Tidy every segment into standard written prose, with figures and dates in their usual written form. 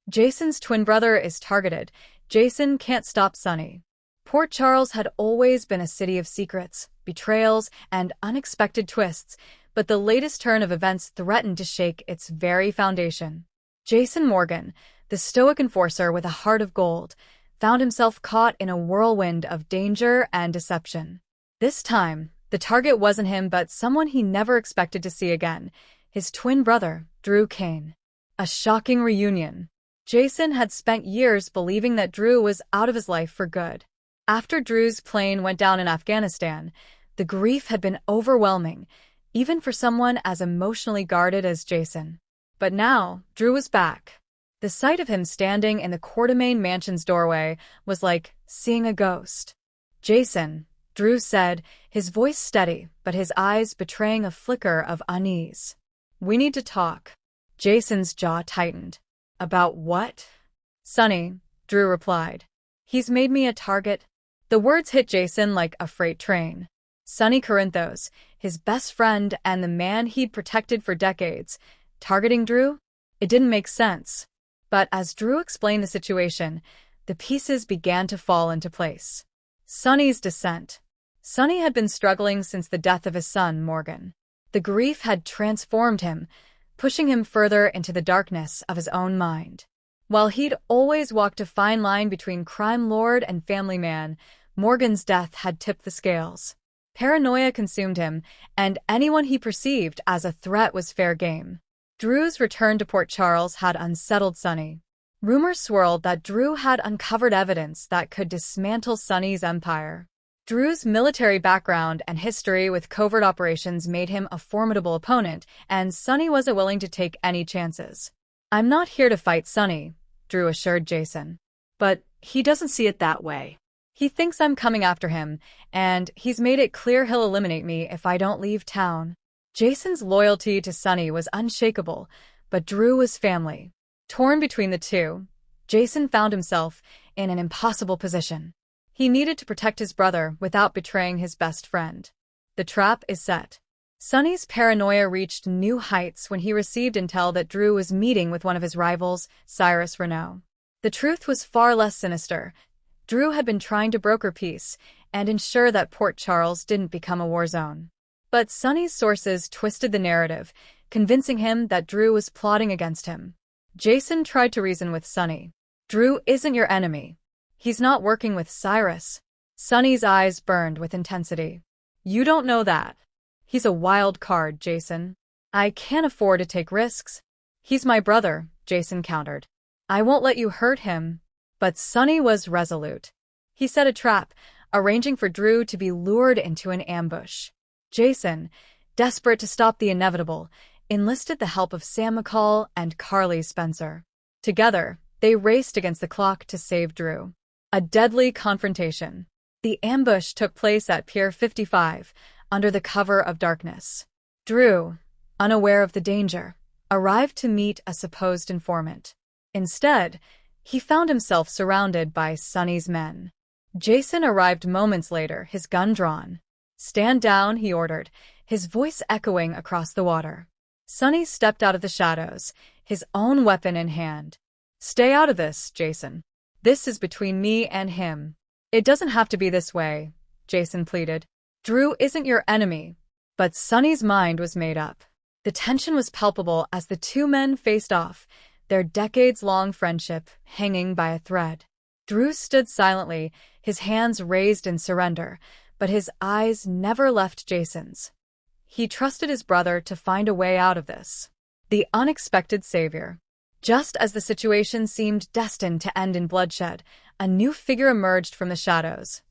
Jason's twin brother is targeted. Jason can't stop Sonny. Port Charles had always been a city of secrets, betrayals, and unexpected twists, but the latest turn of events threatened to shake its very foundation. Jason Morgan, the stoic enforcer with a heart of gold, found himself caught in a whirlwind of danger and deception. This time, the target wasn't him but someone he never expected to see again, his twin brother, Drew Kane. A shocking reunion. Jason had spent years believing that Drew was out of his life for good. After Drew's plane went down in Afghanistan, the grief had been overwhelming, even for someone as emotionally guarded as Jason. But now, Drew was back. The sight of him standing in the Quartermaine Mansion's doorway was like seeing a ghost. "Jason," Drew said, his voice steady, but his eyes betraying a flicker of unease. "We need to talk." Jason's jaw tightened. "About what?" "Sonny," Drew replied. "He's made me a target." The words hit Jason like a freight train. Sonny Corinthos, his best friend and the man he'd protected for decades, targeting Drew? It didn't make sense. But as Drew explained the situation, the pieces began to fall into place. Sonny's descent. Sonny had been struggling since the death of his son, Morgan. The grief had transformed him, pushing him further into the darkness of his own mind. While he'd always walked a fine line between crime lord and family man, Morgan's death had tipped the scales. Paranoia consumed him, and anyone he perceived as a threat was fair game. Drew's return to Port Charles had unsettled Sonny. Rumors swirled that Drew had uncovered evidence that could dismantle Sonny's empire. Drew's military background and history with covert operations made him a formidable opponent, and Sonny wasn't willing to take any chances. "I'm not here to fight Sonny," Drew assured Jason. "But he doesn't see it that way. He thinks I'm coming after him, and he's made it clear he'll eliminate me if I don't leave town." Jason's loyalty to Sonny was unshakable, but Drew was family. Torn between the two, Jason found himself in an impossible position. He needed to protect his brother without betraying his best friend. The trap is set. Sonny's paranoia reached new heights when he received intel that Drew was meeting with one of his rivals, Cyrus Renaud. The truth was far less sinister. Drew had been trying to broker peace and ensure that Port Charles didn't become a war zone. But Sonny's sources twisted the narrative, convincing him that Drew was plotting against him. Jason tried to reason with Sonny. "Drew isn't your enemy. He's not working with Cyrus." Sonny's eyes burned with intensity. "You don't know that. He's a wild card, Jason. I can't afford to take risks." "He's my brother," Jason countered. "I won't let you hurt him." But Sonny was resolute. He set a trap, arranging for Drew to be lured into an ambush. Jason, desperate to stop the inevitable, enlisted the help of Sam McCall and Carly Spencer. Together, they raced against the clock to save Drew. A deadly confrontation. The ambush took place at Pier 55, under the cover of darkness. Drew, unaware of the danger, arrived to meet a supposed informant. Instead, he found himself surrounded by Sonny's men. Jason arrived moments later, his gun drawn. "Stand down," he ordered, his voice echoing across the water. Sonny stepped out of the shadows, his own weapon in hand. "Stay out of this, Jason. This is between me and him." "It doesn't have to be this way," Jason pleaded. "Drew isn't your enemy." But Sonny's mind was made up. The tension was palpable as the two men faced off, their decades-long friendship hanging by a thread. Drew stood silently, his hands raised in surrender, but his eyes never left Jason's. He trusted his brother to find a way out of this. The unexpected savior. Just as the situation seemed destined to end in bloodshed, a new figure emerged from the shadows.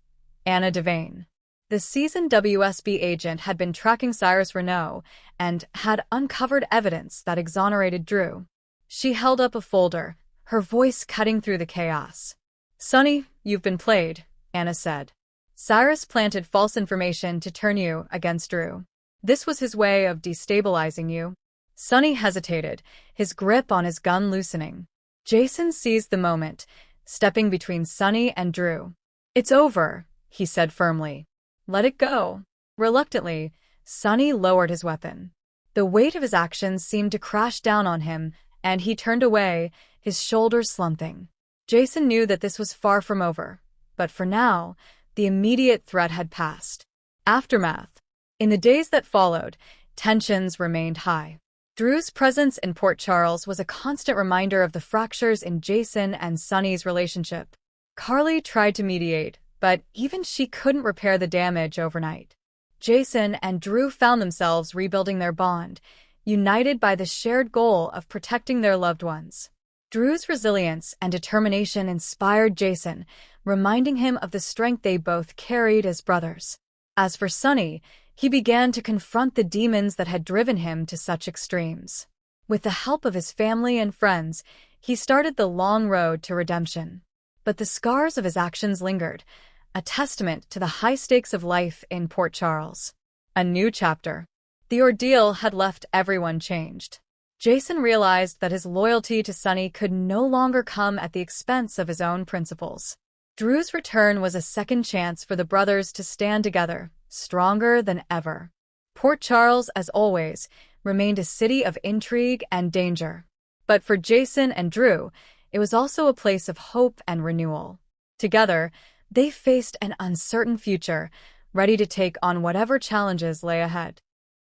Anna Devane. The seasoned WSB agent had been tracking Cyrus Renaud and had uncovered evidence that exonerated Drew. She held up a folder, her voice cutting through the chaos. "Sonny, you've been played," Anna said. "Cyrus planted false information to turn you against Drew. This was his way of destabilizing you." Sonny hesitated, his grip on his gun loosening. Jason seized the moment, stepping between Sonny and Drew. "It's over," he said firmly. "Let it go." Reluctantly, Sonny lowered his weapon. The weight of his actions seemed to crash down on him, and he turned away, his shoulders slumping. Jason knew that this was far from over, but for now, the immediate threat had passed. Aftermath. In the days that followed, tensions remained high. Drew's presence in Port Charles was a constant reminder of the fractures in Jason and Sunny's relationship. Carly tried to mediate, but even she couldn't repair the damage overnight. Jason and Drew found themselves rebuilding their bond, united by the shared goal of protecting their loved ones. Drew's resilience and determination inspired Jason, reminding him of the strength they both carried as brothers. As for Sunny, he began to confront the demons that had driven him to such extremes. With the help of his family and friends, he started the long road to redemption. But the scars of his actions lingered, a testament to the high stakes of life in Port Charles. A new chapter. The ordeal had left everyone changed. Jason realized that his loyalty to Sunny could no longer come at the expense of his own principles. Drew's return was a second chance for the brothers to stand together, stronger than ever. Port Charles, as always, remained a city of intrigue and danger. But for Jason and Drew, it was also a place of hope and renewal. Together, they faced an uncertain future, ready to take on whatever challenges lay ahead.